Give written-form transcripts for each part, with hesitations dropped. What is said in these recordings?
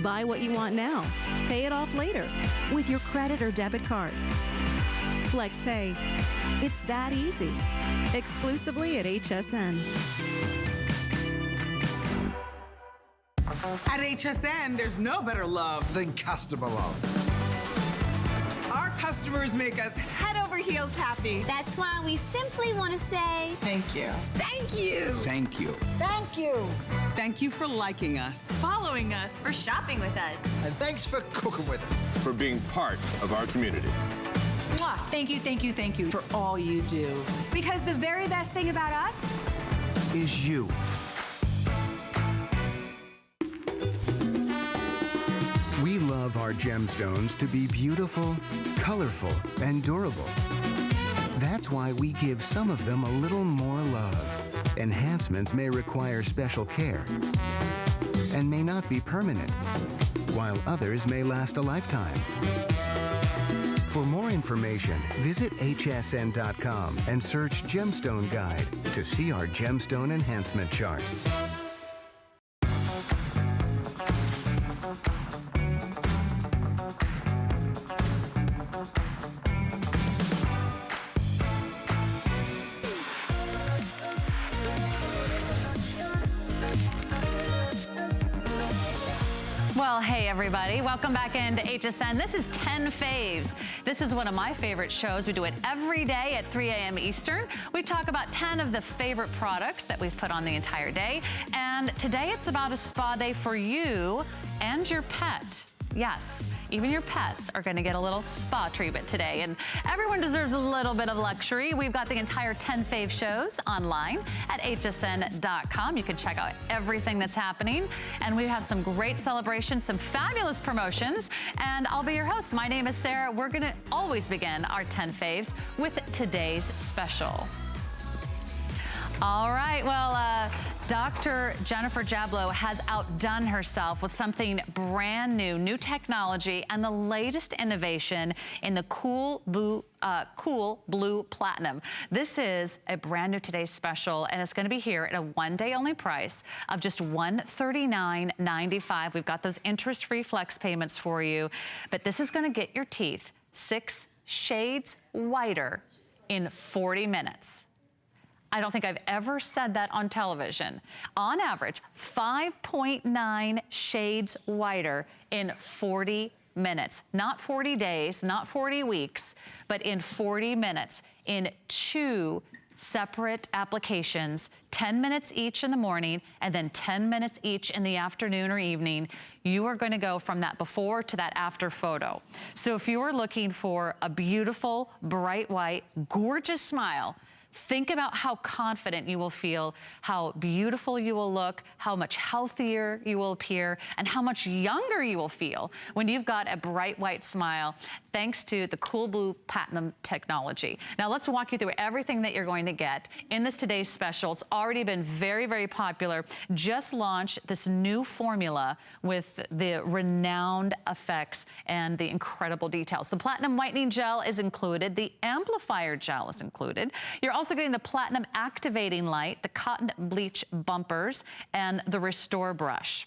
Buy what you want now. Pay it off later with your credit or debit card. FlexPay. It's that easy. Exclusively at HSN. At HSN, there's no better love than customer love. Our customers make us head over heels happy. That's why we simply want to say thank you. Thank you. Thank you. Thank you. Thank you for liking us, Following us, for shopping with us. And thanks for cooking with us. For being part of our community. Mwah. Thank you, thank you, thank you for all you do. Because the very best thing about us Is you. We love our gemstones to be beautiful, colorful, and durable. That's why we give some of them a little more love. Enhancements may require special care and may not be permanent, while others may last a lifetime. For more information, visit hsn.com and search Gemstone Guide to see our gemstone enhancement chart. Well, hey everybody, welcome back into HSN. This is 10 Faves. This is one of my favorite shows. We do it every day at 3 a.m. Eastern. We talk about 10 of the favorite products that we've put on the entire day. And today it's about a spa day for you and your pet. Yes, even your pets are gonna get a little spa treatment today, and everyone deserves a little bit of luxury. We've got the entire 10 Fave shows online at hsn.com. You can check out everything that's happening, and we have some great celebrations, some fabulous promotions, and I'll be your host. My name is Sarah. We're gonna always begin our 10 Faves with today's special. All right, well, Dr. Jennifer Jablow has outdone herself with something brand new, new technology, and the latest innovation in the Cool Blue Platinum. This is a brand new today's special, and it's gonna be here at a one-day only price of just $139.95. We've got those interest-free flex payments for you, but this is gonna get your teeth 6 shades whiter in 40 minutes. I don't think I've ever said that on television. On average, 5.9 shades whiter in 40 minutes. Not 40 days, not 40 weeks, but in 40 minutes in 2 separate applications, 10 minutes each in the morning and then 10 minutes each in the afternoon or evening. You are going to go from that before to that after photo. So if you are looking for a beautiful, bright white, gorgeous smile, think about how confident you will feel, how beautiful you will look, how much healthier you will appear, and how much younger you will feel when you've got a bright white smile, thanks to the Cool Blue Platinum technology. Now let's walk you through everything that you're going to get in this today's special. It's already been very, very popular. Just launched this new formula with the renowned effects and the incredible details. The Platinum Whitening Gel is included. The Amplifier Gel is included. You're also getting the Platinum Activating Light, the Cotton Bleach Bumpers, and the Restore Brush.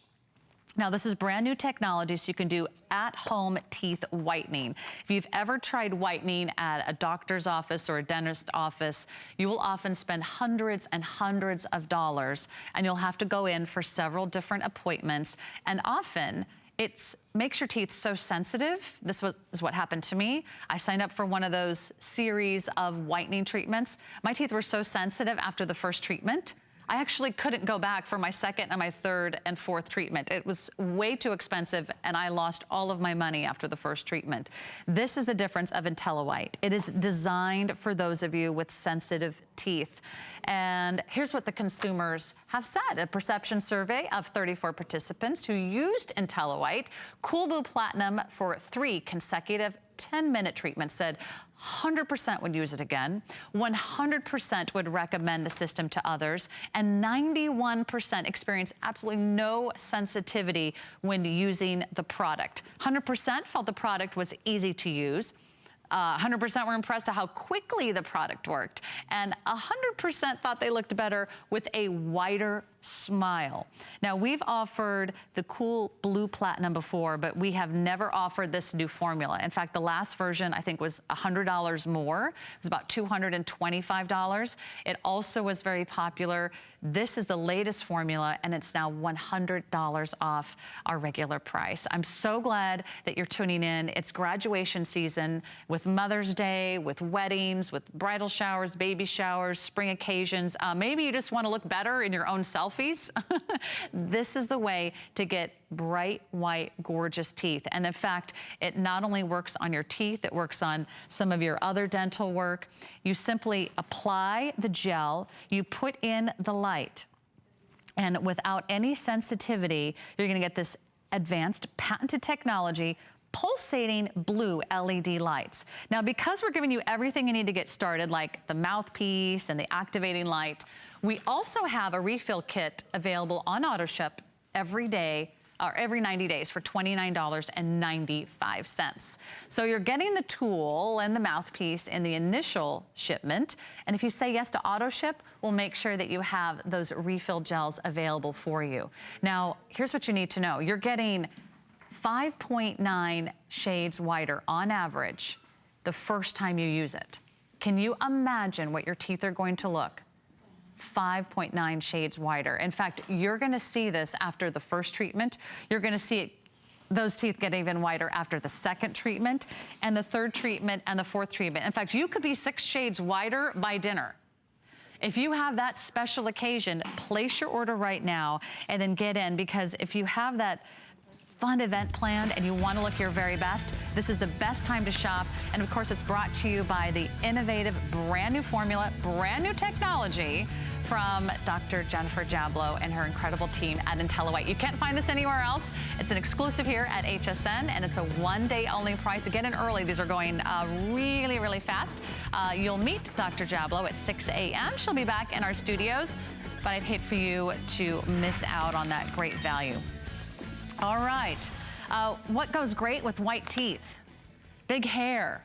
Now, this is brand new technology, so you can do at-home teeth whitening. If you've ever tried whitening at a doctor's office or a dentist's office, you will often spend hundreds and hundreds of dollars, and you'll have to go in for several different appointments, and often it makes your teeth so sensitive. This is what happened to me. I signed up for one of those series of whitening treatments. My teeth were so sensitive after the first treatment, I actually couldn't go back for my second and my third and fourth treatment. It was way too expensive, and I lost all of my money after the first treatment. This is the difference of IntelliWhite. It is designed for those of you with sensitive teeth. And here's what the consumers have said. A perception survey of 34 participants who used IntelliWhite, Cool Blue Platinum for 3 consecutive 10-minute treatments said 100% would use it again, 100% would recommend the system to others, and 91% experienced absolutely no sensitivity when using the product. 100% felt the product was easy to use. 100% were impressed at how quickly the product worked, and 100% thought they looked better with a whiter smile. Now, we've offered the cool blue platinum before, but we have never offered this new formula. In fact, the last version, I think, was $100 more. It was about $225. It also was very popular. This is the latest formula, and it's now $100 off our regular price. I'm so glad that you're tuning in. It's graduation season with Mother's Day, with weddings, with bridal showers, baby showers, spring occasions. Maybe you just want to look better in your own selfies. This is the way to get bright, white, gorgeous teeth. And in fact, it not only works on your teeth, it works on some of your other dental work. You simply apply the gel, you put in the light, and without any sensitivity, you're gonna get this advanced patented technology, pulsating blue LED lights. Now, because we're giving you everything you need to get started, like the mouthpiece and the activating light, we also have a refill kit available on AutoShip every day, or every 90 days for $29.95. So you're getting the tool and the mouthpiece in the initial shipment. And if you say yes to AutoShip, we'll make sure that you have those refill gels available for you. Now, here's what you need to know. You're getting 5.9 shades whiter on average the first time you use it. Can you imagine what your teeth are going to look? 5.9 shades whiter. In fact, you're gonna see this after the first treatment. You're gonna see it, those teeth get even whiter after the second treatment, and the third treatment, and the fourth treatment. In fact, you could be 6 shades whiter by dinner. If you have that special occasion, place your order right now and then get in, because if you have that fun event planned and you want to look your very best, this is the best time to shop. And of course, it's brought to you by the innovative brand new formula, brand new technology from Dr. Jennifer Jablow and her incredible team at IntelliWhite. You can't find this anywhere else. It's an exclusive here at HSN, and it's a one-day only price. To get in early, these are going really, really fast. You'll meet Dr. Jablow at 6 a.m. She'll be back in our studios, but I'd hate for you to miss out on that great value. All right, what goes great with white teeth? Big hair,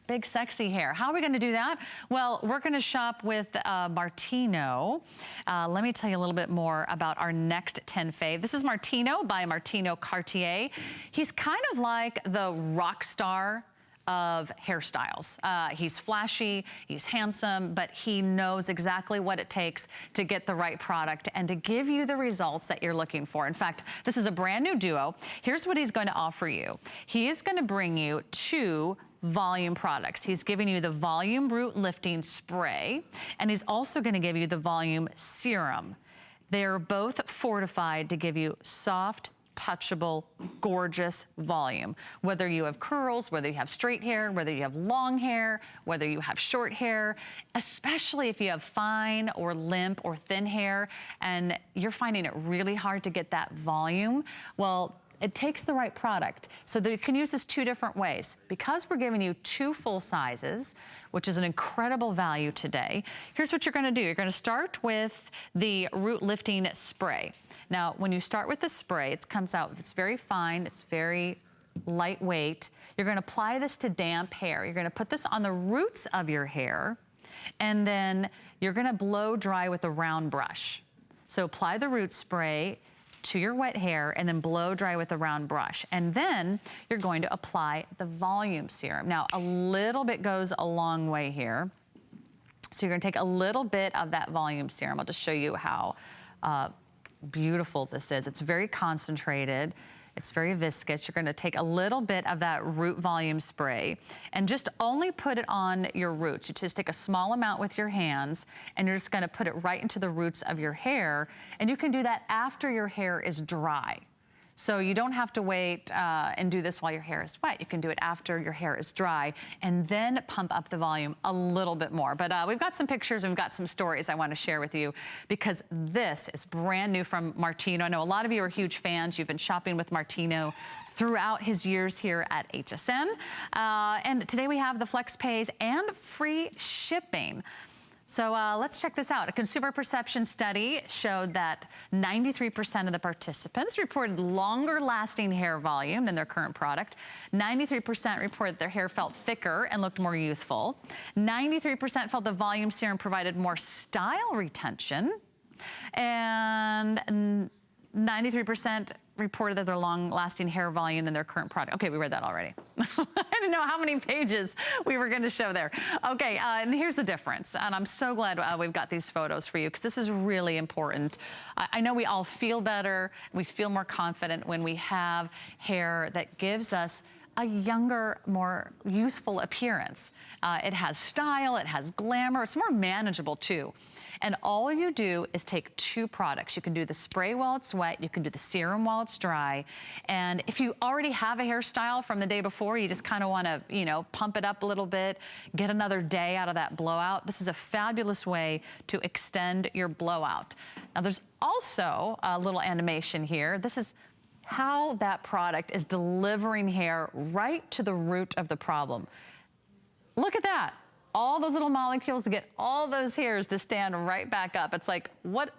big sexy hair. How are we gonna do that? Well, we're gonna shop with Martino. Let me tell you a little bit more about our next 10 fave. This is Martino by Martino Cartier. He's kind of like the rock star of hairstyles. He's flashy, he's handsome, but he knows exactly what it takes to get the right product and to give you the results that you're looking for. In fact, this is a brand new duo. Here's what he's going to offer you. He is going to bring you 2 volume products. He's giving you the volume root lifting spray, and he's also going to give you the volume serum. They're both fortified to give you soft, touchable, gorgeous volume. Whether you have curls, whether you have straight hair, whether you have long hair, whether you have short hair, especially if you have fine or limp or thin hair and you're finding it really hard to get that volume, well, it takes the right product. So that you can use this 2 different ways. Because we're giving you 2 full sizes, which is an incredible value today, here's what you're gonna do. You're gonna start with the root lifting spray. Now, when you start with the spray, it comes out, it's very fine, it's very lightweight. You're gonna apply this to damp hair. You're gonna put this on the roots of your hair, and then you're gonna blow dry with a round brush. So apply the root spray to your wet hair and then blow dry with a round brush. And then you're going to apply the volume serum. Now, a little bit goes a long way here. So you're gonna take a little bit of that volume serum. I'll just show you how beautiful this is. It's very concentrated. It's very viscous. You're gonna take a little bit of that root volume spray and just only put it on your roots. You just take a small amount with your hands and you're just gonna put it right into the roots of your hair. And you can do that after your hair is dry. So you don't have to wait and do this while your hair is wet. You can do it after your hair is dry and then pump up the volume a little bit more. But we've got some pictures and we've got some stories I want to share with you because this is brand new from Martino. I know a lot of you are huge fans. You've been shopping with Martino throughout his years here at HSN. And today we have the flex pays and free shipping. So let's check this out. A consumer perception study showed that 93% of the participants reported longer lasting hair volume than their current product. 93% reported their hair felt thicker and looked more youthful. 93% felt the volume serum provided more style retention. And 93% reported that their long-lasting hair volume than their current product. Okay, we read that already. I didn't know how many pages we were going to show there. Okay, and here's the difference. And I'm so glad we've got these photos for you because this is really important. I know we all feel better. We feel more confident when we have hair that gives us a younger, more youthful appearance. It has style, it has glamour, it's more manageable too. And all you do is take 2 products. You can do the spray while it's wet, you can do the serum while it's dry. And if you already have a hairstyle from the day before, you just kind of want to, you know, pump it up a little bit, get another day out of that blowout. This is a fabulous way to extend your blowout. Now there's also a little animation here. This is how that product is delivering hair right to the root of the problem. Look at that. All those little molecules to get all those hairs to stand right back up. It's like, what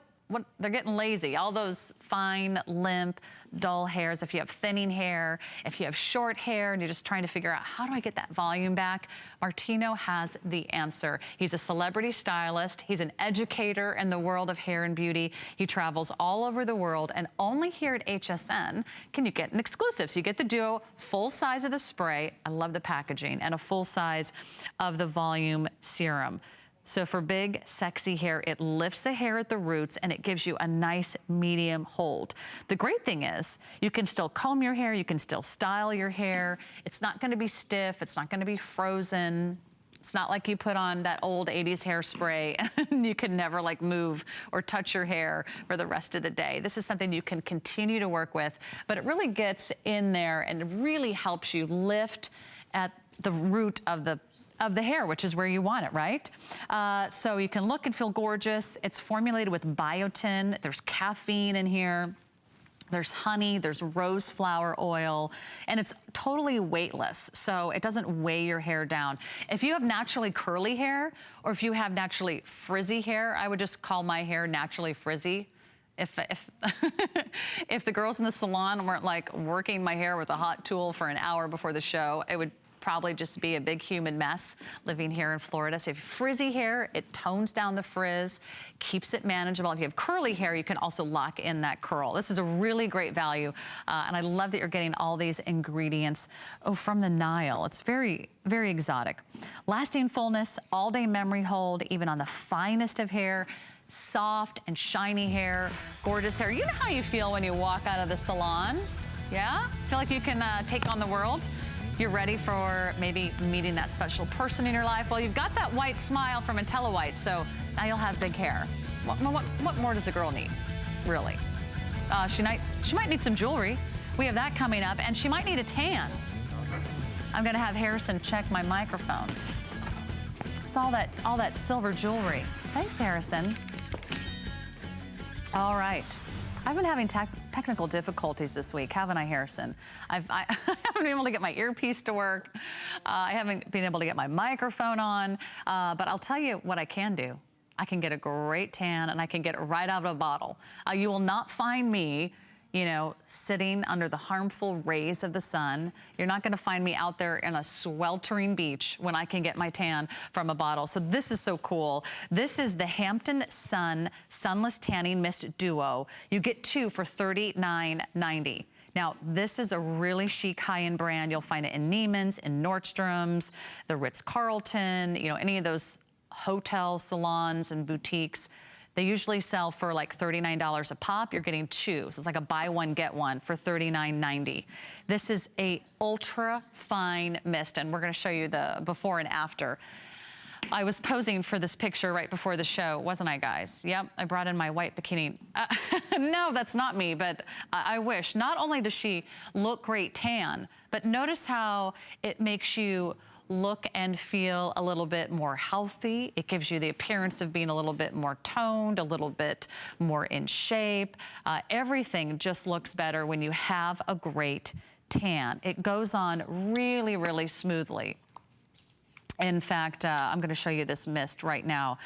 they're getting lazy. All those fine, limp, dull hairs. If you have thinning hair, if you have short hair and you're just trying to figure out how do I get that volume back, Martino has the answer. He's a celebrity stylist. He's an educator in the world of hair and beauty. He travels all over the world, and only here at HSN can you get an exclusive. So you get the duo, full size of the spray. I love the packaging, and a full size of the volume serum. So for big, sexy hair, it lifts the hair at the roots and it gives you a nice medium hold. The great thing is you can still comb your hair, you can still style your hair. It's not gonna be stiff, it's not gonna be frozen. It's not like you put on that old 80s hairspray and you can never like move or touch your hair for the rest of the day. This is something you can continue to work with, but it really gets in there and it really helps you lift at the root of the hair, which is where you want it, right? So you can look and feel gorgeous. It's formulated with biotin. There's caffeine in here. There's honey, there's rose flower oil, and it's totally weightless, so it doesn't weigh your hair down. If you have naturally curly hair, or if you have naturally frizzy hair, I would just call my hair naturally frizzy. If the girls in the salon weren't like working my hair with a hot tool for an hour before the show, it would probably just be a big humid mess living here in Florida. So if you have frizzy hair, it tones down the frizz, keeps it manageable. If you have curly hair, you can also lock in that curl. This is a really great value. And I love that you're getting all these ingredients from the Nile. It's very, very exotic. Lasting fullness, all-day memory hold, even on the finest of hair. Soft and shiny hair, gorgeous hair. You know how you feel when you walk out of the salon? Yeah? Feel like you can take on the world? You're ready for maybe meeting that special person in your life. Well, you've got that white smile from IntelliWhite, so now you'll have big hair. What more does a girl need, really? She might need some jewelry. We have that coming up, and she might need a tan. I'm gonna have Harrison check my microphone. It's all that silver jewelry. Thanks, Harrison. All right. I've been having technical difficulties this week, haven't I, Harrison? I haven't been able to get my earpiece to work. I haven't been able to get my microphone on. But I'll tell you what I can do. I can get a great tan, and I can get it right out of a bottle. You will not find me, you know, sitting under the harmful rays of the sun. You're not gonna find me out there in a sweltering beach when I can get my tan from a bottle. So this is so cool. This is the Hampton Sun Sunless Tanning Mist Duo. You get 2 for $39.90. Now, this is a really chic high-end brand. You'll find it in Neiman's, in Nordstrom's, the Ritz-Carlton, you know, any of those hotel salons and boutiques. They usually sell for like $39 a pop. You're getting 2, so it's like a buy one, get one for $39.90. This is a ultra fine mist, and we're gonna show you the before and after. I was posing for this picture right before the show, wasn't I, guys? Yep, I brought in my white bikini. No, that's not me, but I wish. Not only does she look great tan, but notice how it makes you look and feel a little bit more healthy. It gives you the appearance of being a little bit more toned, a little bit more in shape. Everything just looks better when you have a great tan. It goes on really, really smoothly. In fact, I'm gonna show you this mist right now.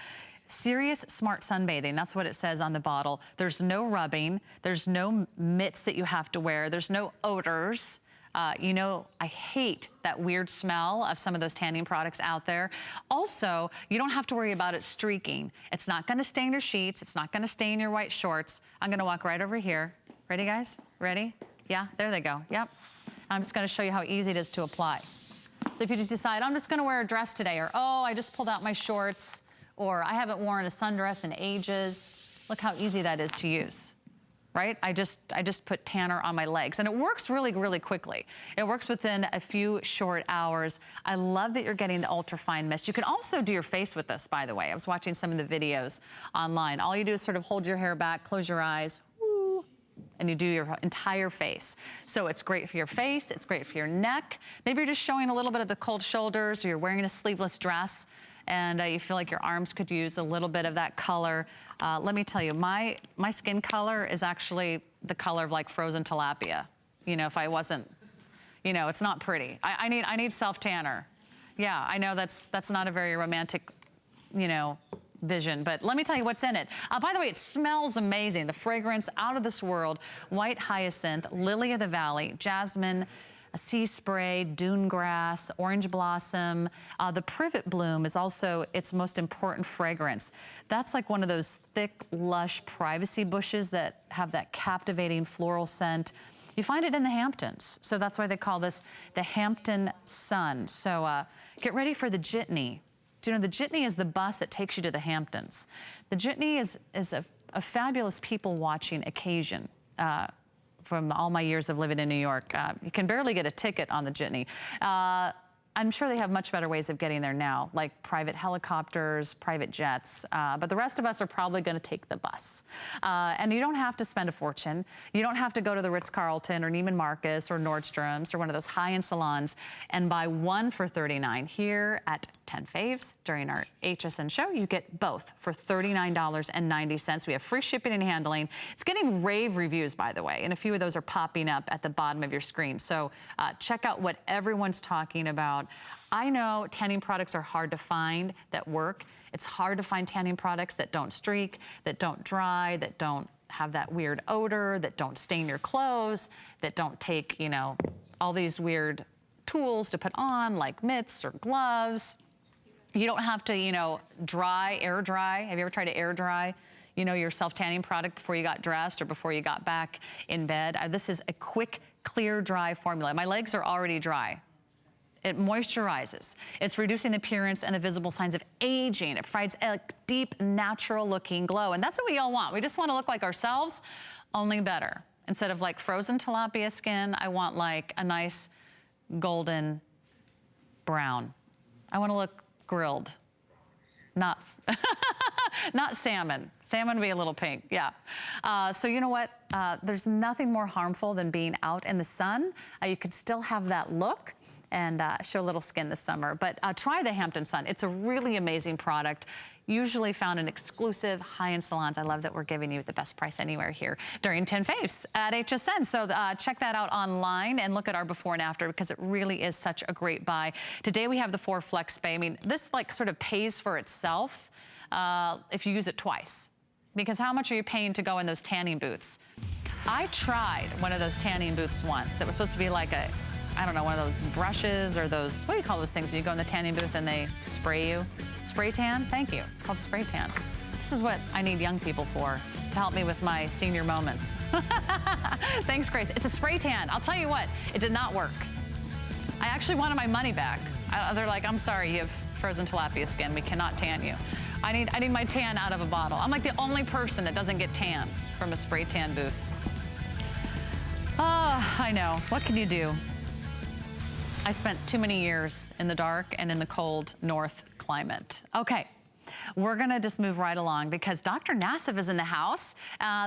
Serious smart sunbathing, that's what it says on the bottle. There's no rubbing, there's no mitts that you have to wear, there's no odors. You know, I hate that weird smell of some of those tanning products out there. Also, you don't have to worry about it streaking. It's not gonna stain your sheets. It's not gonna stain your white shorts. I'm gonna walk right over here. Ready, guys? Ready? Yeah, there they go. Yep. I'm just gonna show you how easy it is to apply. So if you just decide, I'm just gonna wear a dress today, or oh, I just pulled out my shorts, or I haven't worn a sundress in ages, look how easy that is to use. Right? I just put tanner on my legs, and it works really, really quickly. It works within a few short hours. I love that you're getting the ultra fine mist. You can also do your face with this, by the way. I was watching some of the videos online. All you do is sort of hold your hair back, close your eyes, woo, and you do your entire face. So it's great for your face, it's great for your neck. Maybe you're just showing a little bit of the cold shoulders, or you're wearing a sleeveless dress, and you feel like your arms could use a little bit of that color. Let me tell you, my skin color is actually the color of like frozen tilapia. You know, if I wasn't, you know, it's not pretty. I need self-tanner. Yeah, I know that's not a very romantic, you know, vision, but let me tell you what's in it. By the way, it smells amazing. The fragrance, out of this world. White hyacinth, lily of the valley, jasmine, sea spray, dune grass, orange blossom. The privet bloom is also its most important fragrance. That's like one of those thick, lush privacy bushes that have that captivating floral scent. You find it in the Hamptons, so that's why they call this the Hampton Sun. So get ready for the jitney. Do you know the jitney is the bus that takes you to the Hamptons? The jitney is a fabulous people-watching occasion. From all my years of living in New York. You can barely get a ticket on the jitney. I'm sure they have much better ways of getting there now, like private helicopters, private jets, but the rest of us are probably gonna take the bus. And you don't have to spend a fortune. You don't have to go to the Ritz-Carlton or Neiman Marcus or Nordstrom's or one of those high-end salons and buy one for $39. Here at 10 Faves during our HSN show, you get both for $39.90. We have free shipping and handling. It's getting rave reviews, by the way, and a few of those are popping up at the bottom of your screen. So check out what everyone's talking about. I know tanning products are hard to find that work. It's hard to find tanning products that don't streak, that don't dry, that don't have that weird odor, that don't stain your clothes, that don't take, you know, all these weird tools to put on, like mitts or gloves. You don't have to, you know, air dry. Have you ever tried to air dry, you know, your self-tanning product before you got dressed or before you got back in bed? This is a quick, clear, dry formula. My legs are already dry. It moisturizes. It's reducing the appearance and the visible signs of aging. It provides a deep, natural-looking glow. And that's what we all want. We just want to look like ourselves, only better. Instead of like frozen tilapia skin, I want like a nice golden brown. I want to look grilled, not salmon. Salmon would be a little pink, yeah. So you know what? There's nothing more harmful than being out in the sun. You can still have that look and show a little skin this summer. But try the Hampton Sun. It's a really amazing product, usually found in exclusive high-end salons. I love that we're giving you the best price anywhere here during 10 Faves at HSN. So check that out online and look at our before and after, because it really is such a great buy. Today we have the 4 Flex Pay. I mean, this like sort of pays for itself if you use it twice. Because how much are you paying to go in those tanning booths? I tried one of those tanning booths once. It was supposed to be like a, I don't know, one of those brushes or those, what do you call those things when you go in the tanning booth and they spray you? Spray tan? Thank you. It's called spray tan. This is what I need young people for, to help me with my senior moments. Thanks, Grace. It's a spray tan. I'll tell you what, it did not work. I actually wanted my money back. They're like, I'm sorry, you have frozen tilapia skin. We cannot tan you. I need my tan out of a bottle. I'm like the only person that doesn't get tan from a spray tan booth. Oh, I know. What can you do? I spent too many years in the dark and in the cold north climate. Okay, we're gonna just move right along because Dr. Nassif is in the house.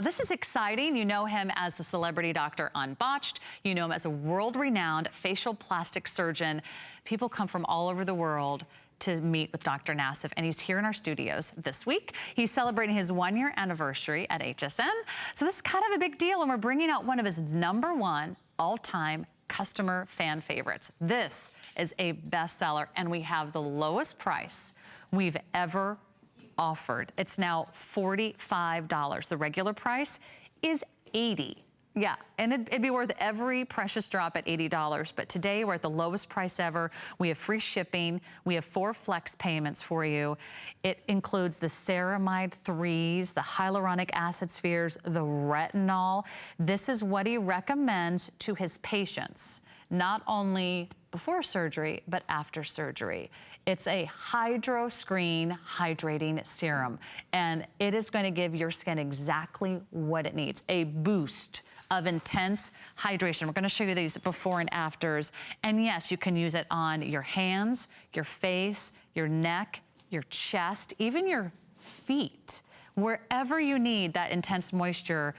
This is exciting. You know him as the celebrity doctor on Botched. You know him as a world-renowned facial plastic surgeon. People come from all over the world to meet with Dr. Nassif, and he's here in our studios this week. He's celebrating his 1-year anniversary at HSN. So this is kind of a big deal, and we're bringing out one of his #1 all-time customer fan favorites. This is a bestseller, and we have the lowest price we've ever offered. It's now $45. The regular price is $80. Yeah, and it'd be worth every precious drop at $80. But today we're at the lowest price ever. We have free shipping. We have 4 flex payments for you. It includes the ceramide 3s, the hyaluronic acid spheres, the retinol. This is what he recommends to his patients, not only before surgery, but after surgery. It's a Hydro Screen Hydrating Serum, and it is going to give your skin exactly what it needs, a boost of intense hydration. We're going to show you these before and afters. And yes, you can use it on your hands, your face, your neck, your chest, even your feet. Wherever you need that intense moisture,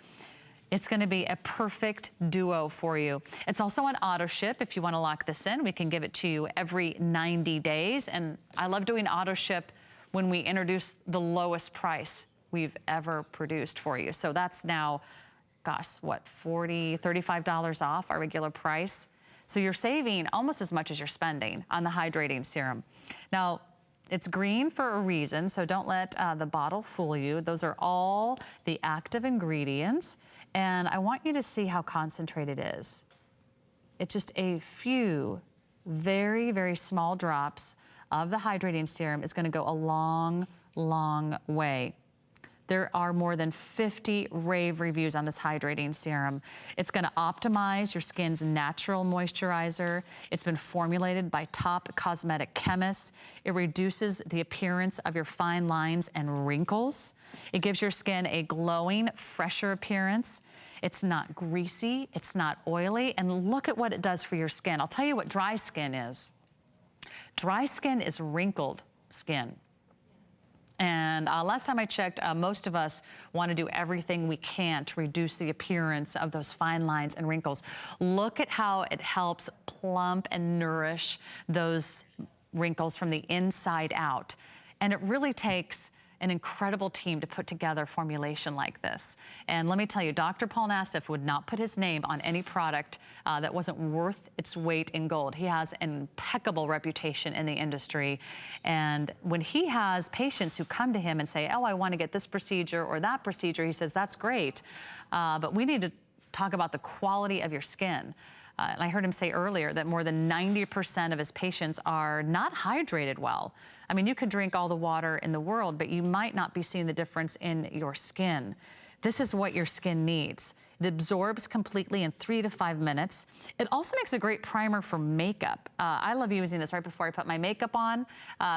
it's going to be a perfect duo for you. It's also on auto ship. If you want to lock this in, we can give it to you every 90 days. And I love doing auto ship when we introduce the lowest price we've ever produced for you. So that's now, gosh, what, $40, $35 off our regular price. So you're saving almost as much as you're spending on the hydrating serum. Now, it's green for a reason, so don't let the bottle fool you. Those are all the active ingredients, and I want you to see how concentrated it is. It's just a few very, very small drops of the hydrating serum is gonna go a long, long way. There are more than 50 rave reviews on this hydrating serum. It's gonna optimize your skin's natural moisturizer. It's been formulated by top cosmetic chemists. It reduces the appearance of your fine lines and wrinkles. It gives your skin a glowing, fresher appearance. It's not greasy, it's not oily, and look at what it does for your skin. I'll tell you what dry skin is. Dry skin is wrinkled skin. And last time I checked, most of us want to do everything we can to reduce the appearance of those fine lines and wrinkles. Look at how it helps plump and nourish those wrinkles from the inside out. And it really takes an incredible team to put together a formulation like this. And let me tell you, Dr. Paul Nassif would not put his name on any product that wasn't worth its weight in gold. He has an impeccable reputation in the industry. And when he has patients who come to him and say, oh, I want to get this procedure or that procedure, he says, that's great, but we need to talk about the quality of your skin. And I heard him say earlier that more than 90% of his patients are not hydrated well. I mean, you could drink all the water in the world, but you might not be seeing the difference in your skin. This is what your skin needs. It absorbs completely in 3 to 5 minutes. It also makes a great primer for makeup. I love using this right before I put my makeup on.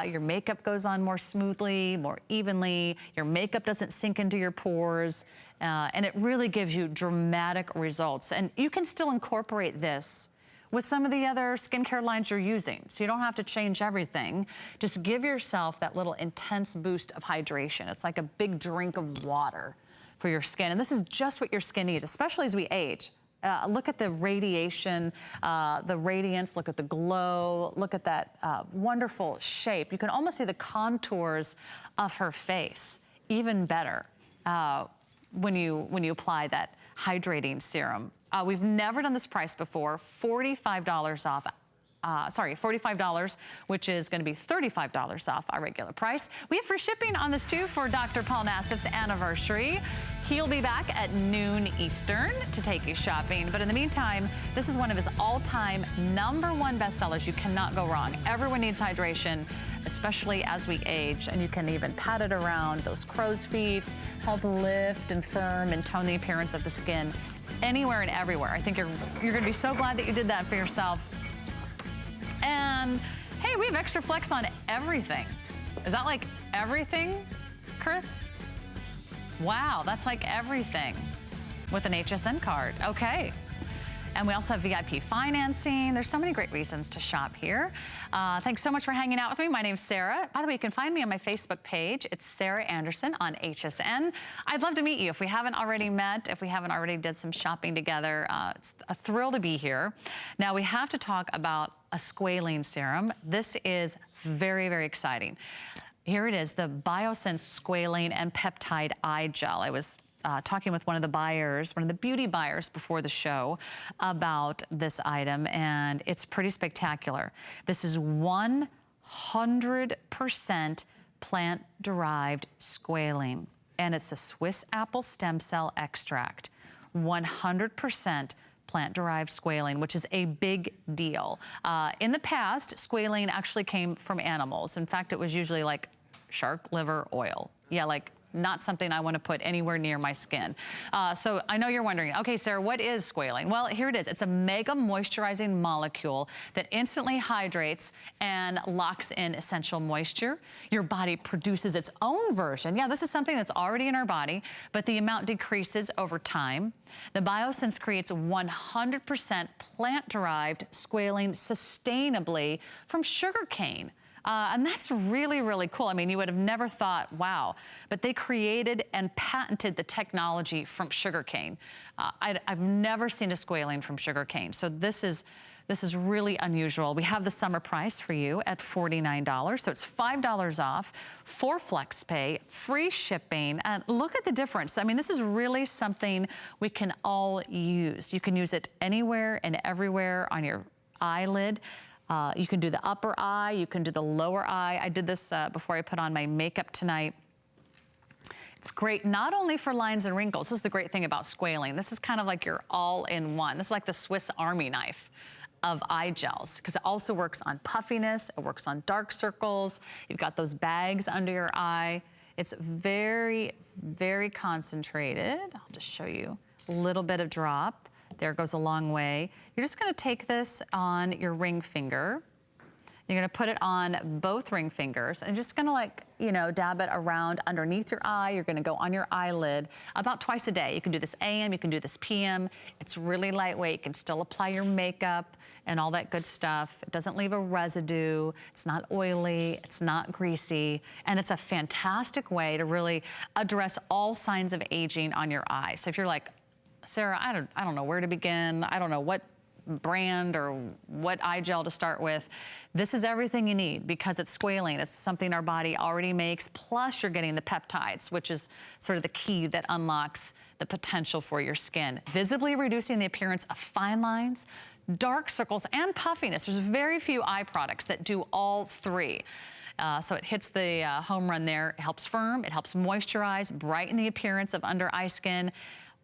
Your makeup goes on more smoothly, more evenly. Your makeup doesn't sink into your pores. And it really gives you dramatic results. And you can still incorporate this with some of the other skincare lines you're using. So you don't have to change everything. Just give yourself that little intense boost of hydration. It's like a big drink of water for your skin. And this is just what your skin needs, especially as we age. Look at the radiation, the radiance, look at the glow, look at that wonderful shape. You can almost see the contours of her face, even better when you apply that hydrating serum. We've never done this price before, $45 off. $45, which is going to be $35 off our regular price. We have free shipping on this too for Dr. Paul Nassif's anniversary. He'll be back at noon Eastern to take you shopping. But in the meantime, this is one of his all-time #1 bestsellers. You cannot go wrong. Everyone needs hydration, especially as we age. And you can even pat it around those crow's feet, help lift and firm and tone the appearance of the skin anywhere and everywhere. I think you're going to be so glad that you did that for yourself. And hey, we have extra flex on everything. Is that like everything, Chris? Wow, that's like everything with an HSN card. Okay. And we also have VIP financing. There's so many great reasons to shop here. Thanks so much for hanging out with me. My name's Sarah. By the way, you can find me on my Facebook page. It's Sarah Anderson on HSN. I'd love to meet you if we haven't already met, if we haven't already did some shopping together. It's a thrill to be here. Now, we have to talk about a squalene serum. This is very, very exciting. Here it is, the Biosense Squalene and Peptide Eye Gel. I was talking with one of the buyers, one of the beauty buyers before the show about this item, and it's pretty spectacular. This is 100% plant-derived squalene, and it's a Swiss apple stem cell extract. 100% plant-derived squalene, which is a big deal. In the past, squalene actually came from animals. In fact, it was usually like shark liver oil. Yeah, like not something I want to put anywhere near my skin. So I know you're wondering, okay, Sarah, what is squalene? Well, here it is. It's a mega moisturizing molecule that instantly hydrates and locks in essential moisture. Your body produces its own version. Yeah, this is something that's already in our body, but the amount decreases over time. The Biosense creates 100% plant-derived squalene sustainably from sugarcane. And that's really, really cool. I mean, you would have never thought, wow, but they created and patented the technology from sugarcane. I've never seen a squalene from sugarcane. So this is really unusual. We have the summer price for you at $49. So it's $5 off for FlexPay, free shipping. And look at the difference. I mean, this is really something we can all use. You can use it anywhere and everywhere on your eyelid. You can do the upper eye, you can do the lower eye. I did this before I put on my makeup tonight. It's great not only for lines and wrinkles. This is the great thing about squalene. This is kind of like your all-in-one. This is like the Swiss Army knife of eye gels, because it also works on puffiness, it works on dark circles. You've got those bags under your eye. It's very, very concentrated. I'll just show you a little bit of drop. There goes a long way. You're just gonna take this on your ring finger. You're gonna put it on both ring fingers and just gonna dab it around underneath your eye. You're gonna go on your eyelid about twice a day. You can do this AM, you can do this PM. It's really lightweight. You can still apply your makeup and all that good stuff. It doesn't leave a residue. It's not oily, it's not greasy, and it's a fantastic way to really address all signs of aging on your eye. So if you're like, Sarah, I don't know where to begin. I don't know what brand or what eye gel to start with. This is everything you need because it's squalene. It's something our body already makes. Plus you're getting the peptides, which is sort of the key that unlocks the potential for your skin. Visibly reducing the appearance of fine lines, dark circles, and puffiness. There's very few eye products that do all three. So it hits the home run there. It helps firm, it helps moisturize, brighten the appearance of under eye skin.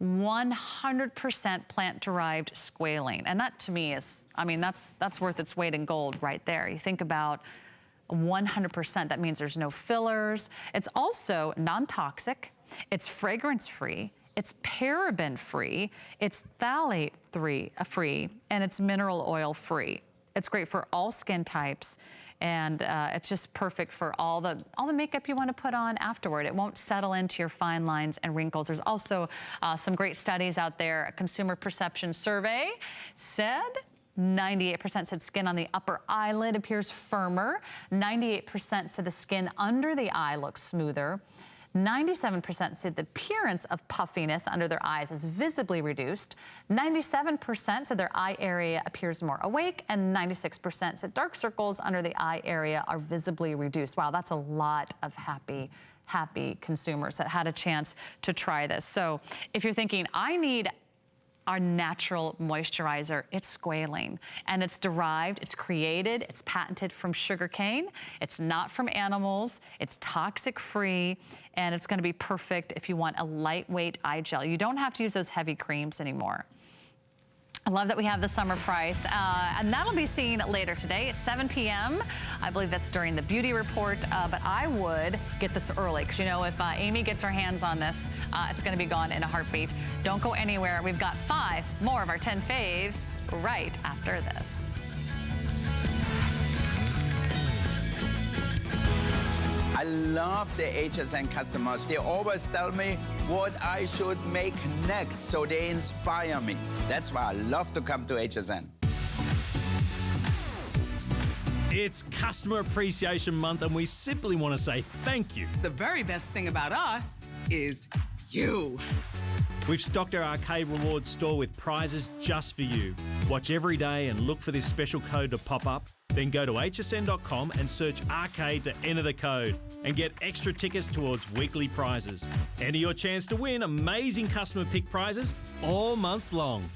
100% plant-derived squalene. And that to me is, I mean, that's worth its weight in gold right there. You think about 100%, that means there's no fillers. It's also non-toxic, it's fragrance-free, it's paraben-free, it's phthalate-free, and it's mineral oil-free. It's great for all skin types. And it's just perfect for all the makeup you want to put on afterward. It won't settle into your fine lines and wrinkles. There's also some great studies out there. A consumer perception survey said 98% said skin on the upper eyelid appears firmer. 98% said the skin under the eye looks smoother. 97% said the appearance of puffiness under their eyes is visibly reduced. 97% said their eye area appears more awake, and 96% said dark circles under the eye area are visibly reduced. Wow, that's a lot of happy consumers that had a chance to try this. So if you're thinking, I need our natural moisturizer, it's squalene, and it's derived, it's created, it's patented from sugarcane. It's not from animals, it's toxic free, and it's gonna be perfect if you want a lightweight eye gel. You don't have to use those heavy creams anymore. I love that we have the summer price, and that'll be seen later today at 7 p.m. I believe that's during the beauty report, but I would get this early because, you know, if Amy gets her hands on this, it's going to be gone in a heartbeat. Don't go anywhere. We've got 5 more of our 10 faves right after this. I love the HSN customers. They always tell me what I should make next, so they inspire me. That's why I love to come to HSN. It's Customer Appreciation Month, and we simply want to say thank you. The very best thing about us is you. We've stocked our Arcade Rewards store with prizes just for you. Watch every day and look for this special code to pop up. Then go to hsn.com and search Arcade to enter the code and get extra tickets towards weekly prizes. Enter your chance to win amazing customer pick prizes all month long.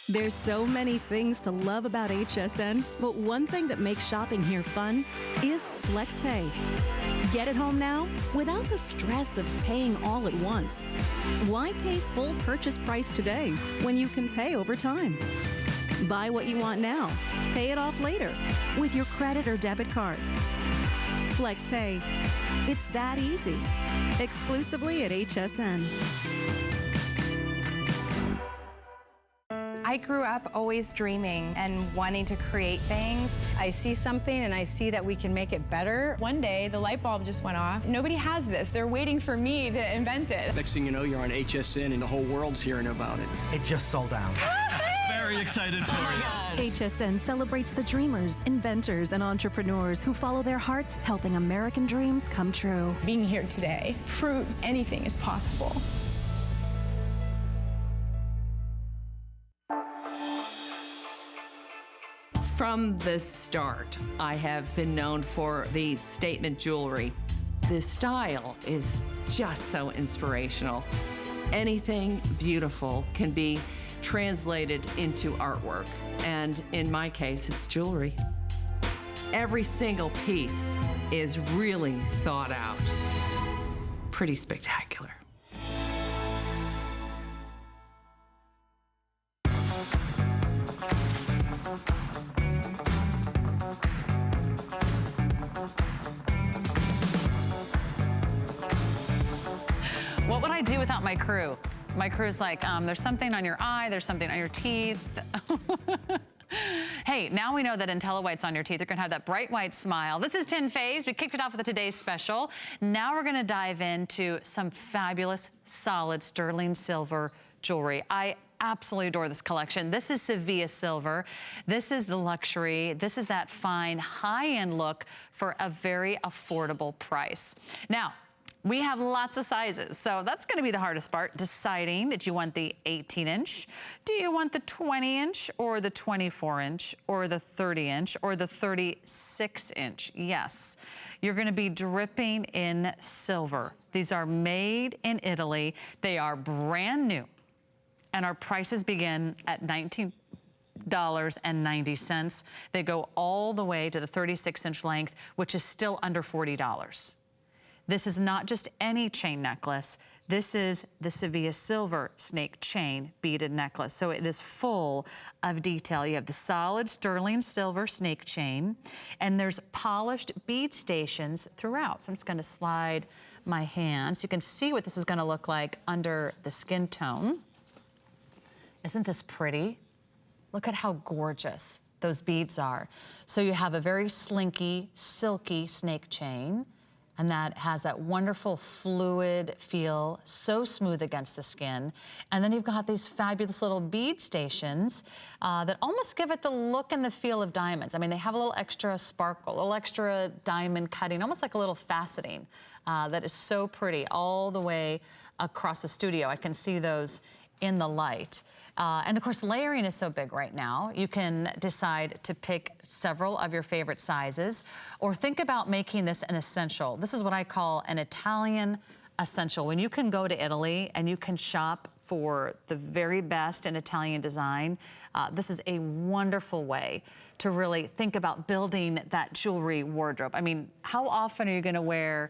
There's so many things to love about HSN, but one thing that makes shopping here fun is FlexPay. Get it home now without the stress of paying all at once. Why pay full purchase price today when you can pay over time? Buy what you want now, pay it off later with your credit or debit card. FlexPay. It's that easy. Exclusively at HSN. I grew up always dreaming and wanting to create things. I see something and I see that we can make it better. One day, the light bulb just went off. Nobody has this. They're waiting for me to invent it. Next thing you know, you're on HSN and the whole world's hearing about it. It just sold out. Very excited for you. HSN celebrates the dreamers, inventors, and entrepreneurs who follow their hearts, helping American dreams come true. Being here today proves anything is possible. From the start, I have been known for the statement jewelry. The style is just so inspirational. Anything beautiful can be translated into artwork, and in my case, it's jewelry. Every single piece is really thought out. Pretty spectacular. What would I do without my crew? My crew's like, there's something on your eye, there's something on your teeth. Hey, now we know that IntelliWhite's on your teeth. You're gonna have that bright white smile. This is 10 Faves. We kicked it off with today's special. Now we're gonna dive into some fabulous, solid sterling silver jewelry. I absolutely adore this collection. This is Sevilla silver. This is the luxury. This is that fine, high-end look for a very affordable price. Now, we have lots of sizes, so that's gonna be the hardest part, deciding that you want the 18-inch, do you want the 20-inch, or the 24-inch, or the 30-inch, or the 36-inch? Yes, you're gonna be dripping in silver. These are made in Italy. They are brand new, and our prices begin at $19.90. They go all the way to the 36-inch length, which is still under $40. This is not just any chain necklace. This is the Sevilla silver snake chain beaded necklace. So it is full of detail. You have the solid sterling silver snake chain, and there's polished bead stations throughout. So I'm just gonna slide my hand so you can see what this is gonna look like under the skin tone. Isn't this pretty? Look at how gorgeous those beads are. So you have a very slinky, silky snake chain, and that has that wonderful fluid feel, so smooth against the skin. And then you've got these fabulous little bead stations that almost give it the look and the feel of diamonds. I mean, they have a little extra sparkle, a little extra diamond cutting, almost like a little faceting that is so pretty all the way across the studio. I can see those in the light. And of course, layering is so big right now. You can decide to pick several of your favorite sizes, or think about making this an essential. This is what I call an Italian essential. When you can go to Italy and you can shop for the very best in Italian design, this is a wonderful way to really think about building that jewelry wardrobe. I mean, how often are you gonna wear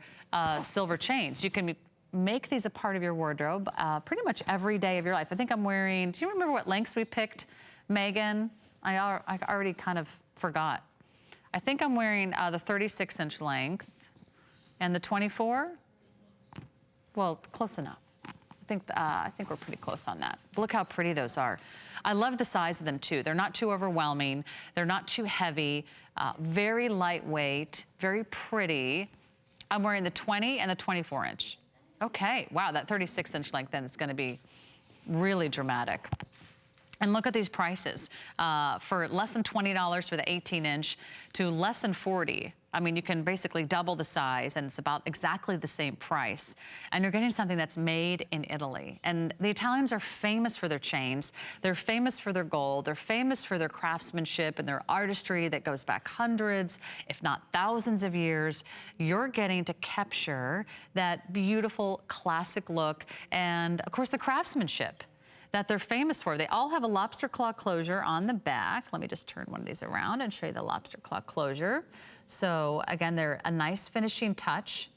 silver chains? You can make these a part of your wardrobe pretty much every day of your life. I think I'm wearing, do you remember what lengths we picked, Megan? I already kind of forgot. I think I'm wearing the 36-inch length and the 24. Well, close enough. I think we're pretty close on that. Look how pretty those are. I love the size of them too. They're not too overwhelming. They're not too heavy. Very lightweight, very pretty. I'm wearing the 20 and the 24-inch. Okay, wow, that 36-inch length then is gonna be really dramatic. And look at these prices. For less than $20 for the 18-inch to less than $40. I mean, you can basically double the size and it's about exactly the same price. And you're getting something that's made in Italy. And the Italians are famous for their chains. They're famous for their gold. They're famous for their craftsmanship and their artistry that goes back hundreds, if not thousands of years. You're getting to capture that beautiful classic look and of course the craftsmanship. that they're famous for. They all have a lobster claw closure on the back. Let me just turn one of these around and show you the lobster claw closure. So again, they're a nice finishing touch.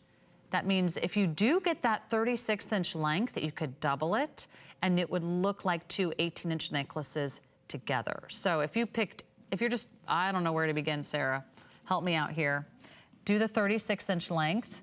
That means if you do get that 36-inch length, that you could double it, and it would look like two 18-inch necklaces together. So if you're just, I don't know where to begin, Sarah. Help me out here. Do the 36-inch length,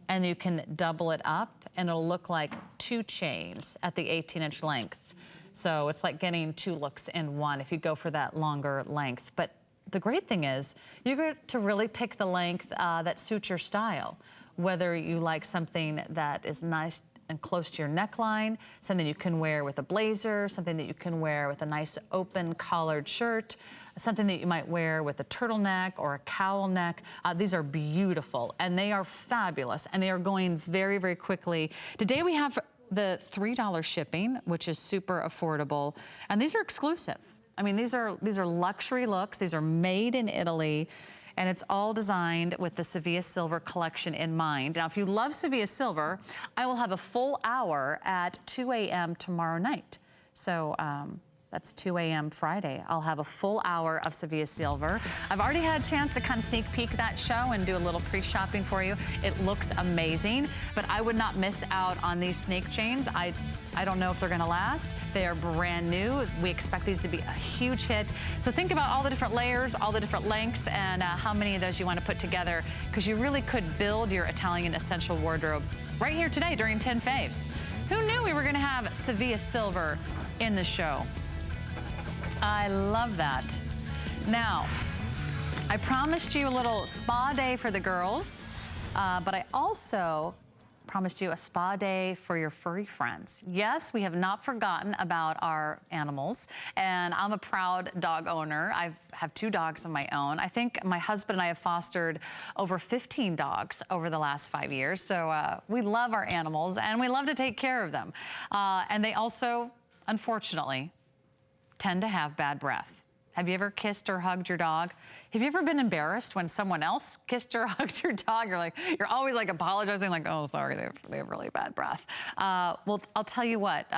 and you can double it up, and it'll look like two chains at the 18-inch length. So it's like getting two looks in one if you go for that longer length. But the great thing is you get to really pick the length that suits your style, whether you like something that is nice and close to your neckline, something you can wear with a blazer, something that you can wear with a nice open collared shirt, something that you might wear with a turtleneck or a cowl neck. These are beautiful, and they are fabulous, and they are going very, very quickly. Today we have the $3 shipping, which is super affordable, and these are exclusive. I mean, these are luxury looks. These are made in Italy. And it's all designed with the Sevilla Silver collection in mind. Now, if you love Sevilla Silver, I will have a full hour at 2 a.m. tomorrow night. So that's 2 a.m. Friday. I'll have a full hour of Sevilla Silver. I've already had a chance to kind of sneak peek that show and do a little pre-shopping for you. It looks amazing, but I would not miss out on these snake chains. I don't know if they're gonna last. They are brand new. We expect these to be a huge hit. So think about all the different layers, all the different lengths, and how many of those you want to put together, because you really could build your Italian essential wardrobe right here today during 10 Faves. Who knew we were gonna have Sevilla Silver in the show? I love that. Now, I promised you a little spa day for the girls, but I also promised you a spa day for your furry friends. Yes, we have not forgotten about our animals, and I'm a proud dog owner. I have 2 dogs of my own. I think my husband and I have fostered over 15 dogs over the last 5 years, so we love our animals, and we love to take care of them. And they also, unfortunately, tend to have bad breath. Have you ever kissed or hugged your dog? Have you ever been embarrassed when someone else kissed or hugged your dog? You're always like apologizing, like, oh, sorry, they have really bad breath. Well, I'll tell you what,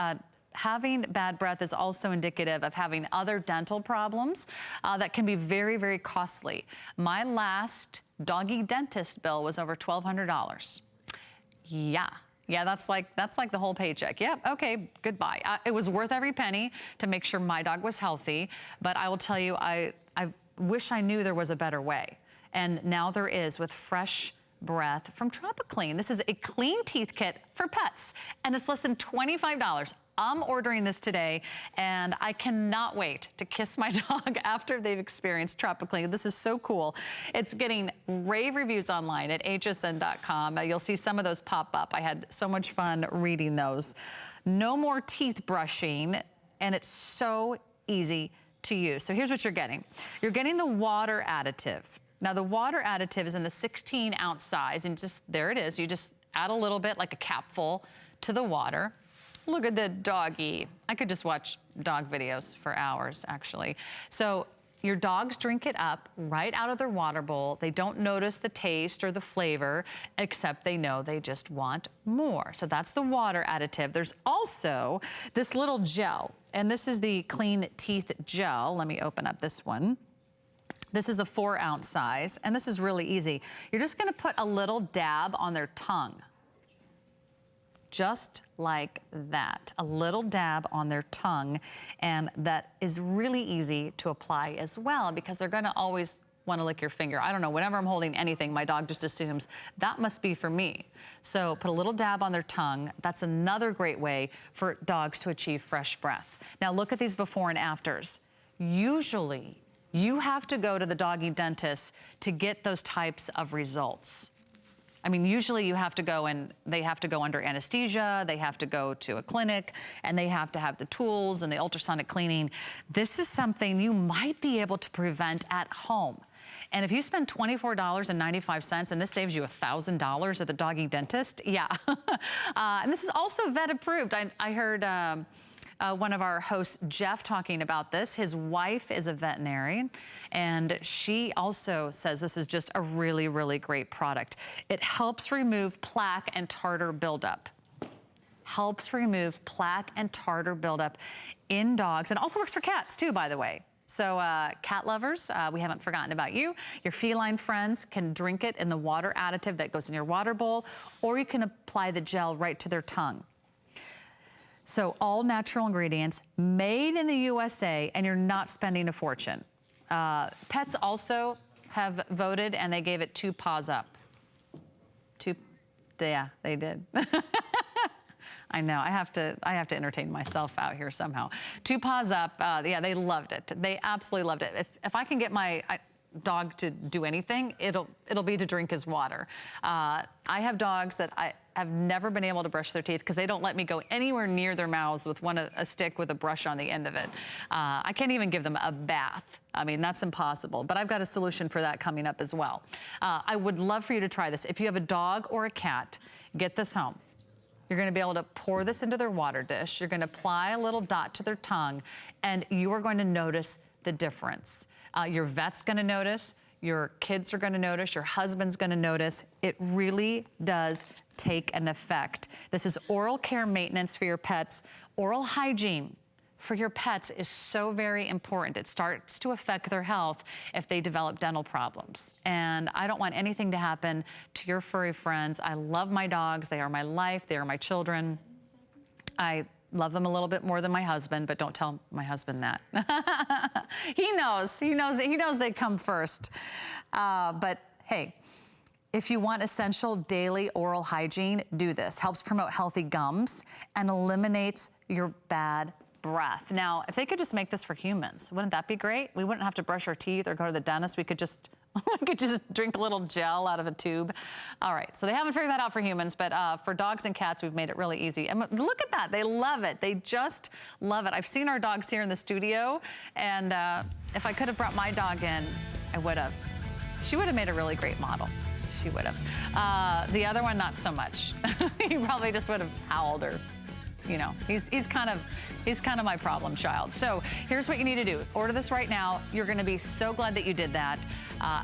having bad breath is also indicative of having other dental problems that can be very, very costly. My last doggy dentist bill was over $1,200. Yeah, that's like the whole paycheck. Yep, okay, goodbye. It was worth every penny to make sure my dog was healthy, but I will tell you, I wish I knew there was a better way. And now there is with fresh breath from Tropiclean. This is a clean teeth kit for pets, and it's less than $25. I'm ordering this today, and I cannot wait to kiss my dog after they've experienced Tropiclean. This is so cool. It's getting rave reviews online at hsn.com. You'll see some of those pop up. I had so much fun reading those. No more teeth brushing, and it's so easy to use. So here's what you're getting. You're getting the water additive. Now, the water additive is in the 16-ounce size, and there it is. You just add a little bit, like a capful, to the water. Look at the doggy. I could just watch dog videos for hours, actually. So your dogs drink it up right out of their water bowl. They don't notice the taste or the flavor, except they know they just want more. So that's the water additive. There's also this little gel, and this is the Clean Teeth Gel. Let me open up this one. This is the 4-ounce size, and this is really easy. You're just gonna put a little dab on their tongue. Just like that, a little dab on their tongue, and that is really easy to apply as well, because they're gonna always wanna lick your finger. I don't know, whenever I'm holding anything, my dog just assumes that must be for me. So put a little dab on their tongue. That's another great way for dogs to achieve fresh breath. Now look at these before and afters. Usually, you have to go to the doggy dentist to get those types of results. I mean, usually you have to go and they have to go under anesthesia, they have to go to a clinic, and they have to have the tools and the ultrasonic cleaning. This is something you might be able to prevent at home. And if you spend $24.95 and this saves you $1,000 at the doggy dentist, yeah. And this is also vet approved. I heard one of our hosts, Jeff, talking about this. His wife is a veterinarian, and she also says this is just a really, really great product. It helps remove plaque and tartar buildup. helps remove plaque and tartar buildup in dogs, and also works for cats too, by the way. So cat lovers, we haven't forgotten about you. Your feline friends can drink it in the water additive that goes in your water bowl, or you can apply the gel right to their tongue. So all natural ingredients, made in the USA, and you're not spending a fortune. Pets also have voted, and they gave it 2 paws up. Yeah, they did. I know, I have to entertain myself out here somehow. 2 paws up, yeah, they loved it. They absolutely loved it. If I can get my dog to do anything, it'll be to drink his water. I have dogs that I have never been able to brush their teeth because they don't let me go anywhere near their mouths with a stick with a brush on the end of it. I can't even give them a bath. I mean, that's impossible, but I've got a solution for that coming up as well. I would love for you to try this. If you have a dog or a cat, get this home. You're gonna be able to pour this into their water dish. You're gonna apply a little dot to their tongue, and you are going to notice the difference. Your vet's gonna notice, your kids are gonna notice, your husband's gonna notice. It really does take an effect. This is oral care maintenance for your pets. Oral hygiene for your pets is so very important. It starts to affect their health if they develop dental problems. And I don't want anything to happen to your furry friends. I love my dogs. They are my life. They are my children. I love them a little bit more than my husband, but don't tell my husband that. He knows they come first. But hey, if you want essential daily oral hygiene, do this. Helps promote healthy gums and eliminates your bad breath. Now, if they could just make this for humans, wouldn't that be great? We wouldn't have to brush our teeth or go to the dentist. We could just drink a little gel out of a tube. All right, so they haven't figured that out for humans, but for dogs and cats, we've made it really easy. And look at that, they love it. They just love it. I've seen our dogs here in the studio, and if I could have brought my dog in, I would have. She would have made a really great model. She would have. The other one, not so much. He probably just would have howled or, you know, he's kind of my problem child. So here's what you need to do. Order this right now. You're gonna be so glad that you did that.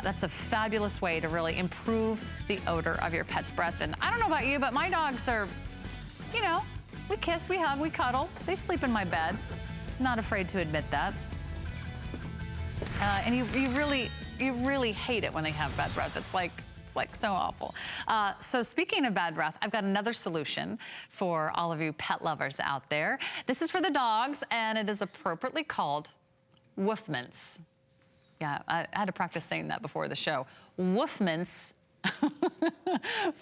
That's a fabulous way to really improve the odor of your pet's breath. And I don't know about you, but my dogs are, you know, we kiss, we hug, we cuddle. They sleep in my bed. Not afraid to admit that. And you really hate it when they have bad breath. It's like so awful. So speaking of bad breath, I've got another solution for all of you pet lovers out there. This is for the dogs, and it is appropriately called Woof Mints. Yeah, I had to practice saying that before the show. Woof Mints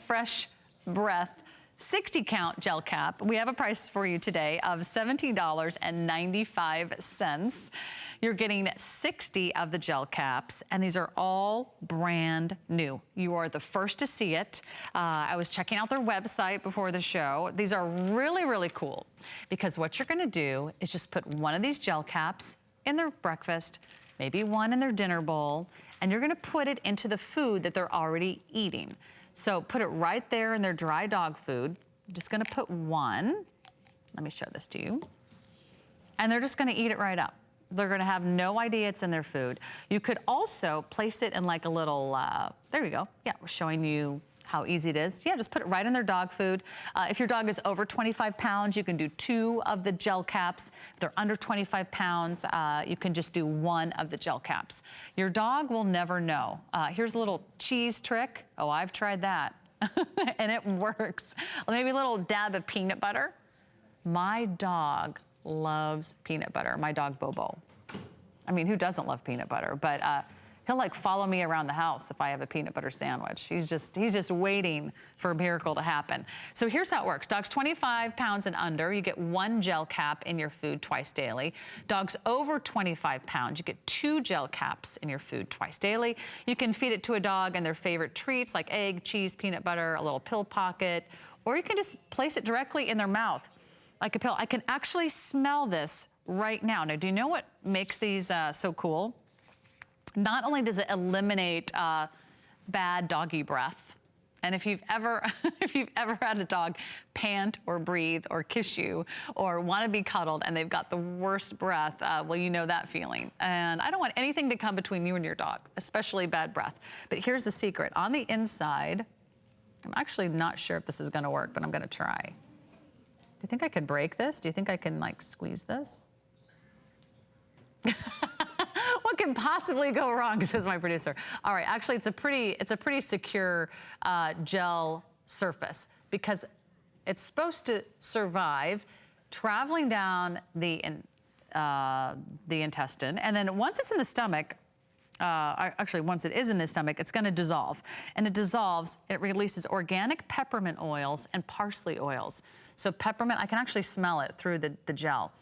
Fresh Breath 60 count gel cap. We have a price for you today of $17.95. You're getting 60 of the gel caps, and these are all brand new. You are the first to see it. I was checking out their website before the show. These are really, really cool because what you're gonna do is just put one of these gel caps in their breakfast, maybe one in their dinner bowl, and you're gonna put it into the food that they're already eating. So put it right there in their dry dog food. I'm just gonna put one. Let me show this to you. And they're just gonna eat it right up. They're gonna have no idea it's in their food. You could also place it in like a little, there we go. Yeah, we're showing you how easy it is. Yeah, just put it right in their dog food. If your dog is over 25 pounds, you can do 2 of the gel caps. If they're under 25 pounds, you can just do 1 of the gel caps. Your dog will never know. Here's a little cheese trick. Oh, I've tried that. And it works. Maybe a little dab of peanut butter. My dog loves peanut butter, my dog Bobo. I mean, who doesn't love peanut butter? But he'll like follow me around the house if I have a peanut butter sandwich. He's just waiting for a miracle to happen. So here's how it works. Dogs 25 pounds and under, you get 1 gel cap in your food twice daily. Dogs over 25 pounds, you get 2 gel caps in your food twice daily. You can feed it to a dog and their favorite treats like egg, cheese, peanut butter, a little pill pocket, or you can just place it directly in their mouth like a pill. I can actually smell this right now. Now, do you know what makes these so cool? Not only does it eliminate bad doggy breath, and if you've ever had a dog pant or breathe or kiss you or want to be cuddled and they've got the worst breath, well, you know that feeling. And I don't want anything to come between you and your dog, especially bad breath. But here's the secret. On the inside, I'm actually not sure if this is going to work, but I'm going to try. you think I could break this? Do you think I can like squeeze this? What can possibly go wrong, says my producer. All right, actually it's a pretty secure gel surface because it's supposed to survive traveling down the intestine, and then once it's in the stomach, actually once it is in the stomach, it's gonna dissolve. And it dissolves, it releases organic peppermint oils and parsley oils. So peppermint, I can actually smell it through the gel.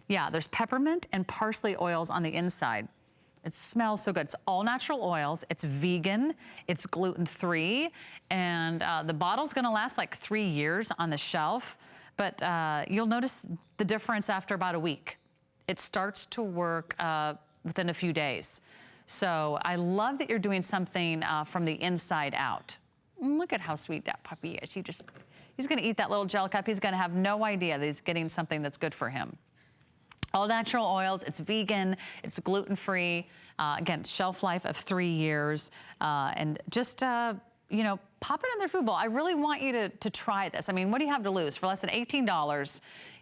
Yeah, there's peppermint and parsley oils on the inside. It smells so good. It's all natural oils. It's vegan. It's gluten-free. And the bottle's gonna last like 3 years on the shelf, but you'll notice the difference after about a week. It starts to work within a few days. So I love that you're doing something from the inside out. Look at how sweet that puppy is. He's gonna eat that little gel cup. He's gonna have no idea that he's getting something that's good for him. All natural oils, it's vegan, it's gluten-free, again, shelf life of 3 years, and just, you know, pop it in their food bowl. I really want you to try this. I mean, what do you have to lose? For less than $18,